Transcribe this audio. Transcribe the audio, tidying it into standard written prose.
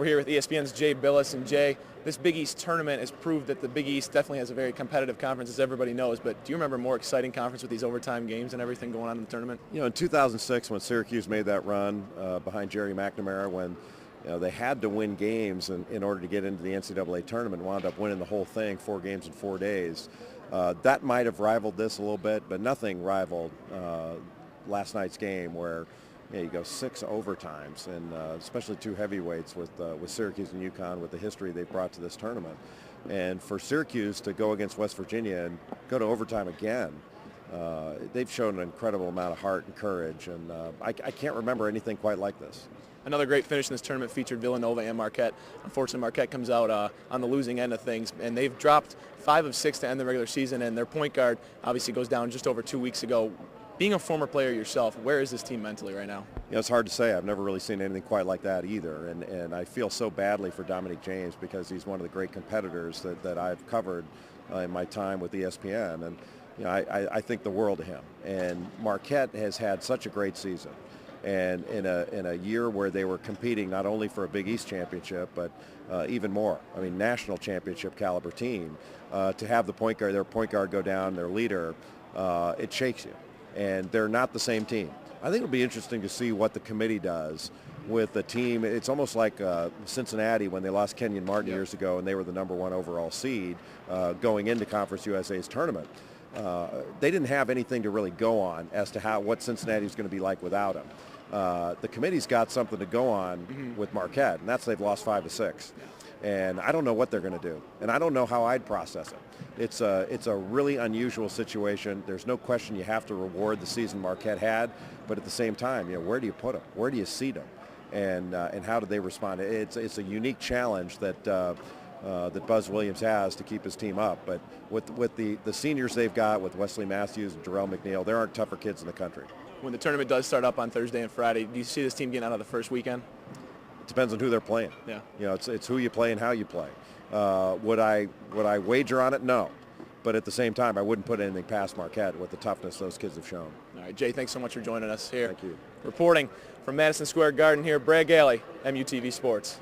We're here with ESPN's Jay Bilas. And Jay, this Big East tournament has proved that the Big East definitely has a very competitive conference, as everybody knows. But do you remember a more exciting conference with these overtime games and everything going on in the tournament? You know, in 2006, when Syracuse made that run behind Jerry McNamara, when they had to win games in order to get into the NCAA tournament, wound up winning the whole thing, 4 games in 4 days. That might have rivaled this a little bit, but nothing rivaled last night's game, where you go 6 overtimes, and especially 2 heavyweights with Syracuse and UConn, with the history they've brought to this tournament. And for Syracuse to go against West Virginia and go to overtime again, they've shown an incredible amount of heart and courage, and I can't remember anything quite like this. Another great finish in this tournament featured Villanova and Marquette. Unfortunately, Marquette comes out on the losing end of things, and they've dropped 5 of 6 to end the regular season, and their point guard obviously goes down just over 2 weeks ago. Being a former player yourself, where is this team mentally right now? You know, it's hard to say. I've never really seen anything quite like that either, and I feel so badly for Dominic James, because he's one of the great competitors that I've covered in my time with ESPN, and you know, I think the world of him. And Marquette has had such a great season. And in a year where they were competing not only for a Big East championship, but even more, I mean, national championship caliber team, to have their point guard go down, their leader, it shakes you. And they're not the same team. I think it'll be interesting to see what the committee does with the team. It's almost like Cincinnati when they lost Kenyon Martin years ago, and they were the #1 overall seed going into Conference USA's tournament. They didn't have anything to really go on as to what Cincinnati's going to be like without him. The committee's got something to go on with Marquette, and that's they've lost 5 of 6. And I don't know what they're going to do, and I don't know how I'd process it. It's a really unusual situation. There's no question you have to reward the season Marquette had, but at the same time, you know, where do you put them? Where do you seed them? And how do they respond? It's a unique challenge that Buzz Williams has to keep his team up. But with the seniors they've got, with Wesley Matthews and Jarrell McNeil, there aren't tougher kids in the country. When the tournament does start up on Thursday and Friday, do you see this team getting out of the first weekend? It depends on who they're playing. Yeah. You know, it's who you play and how you play. Would I wager on it? No. But at the same time, I wouldn't put anything past Marquette with the toughness those kids have shown. All right, Jay, thanks so much for joining us here. Thank you. Reporting from Madison Square Garden here, Brad Galli, MUTV Sports.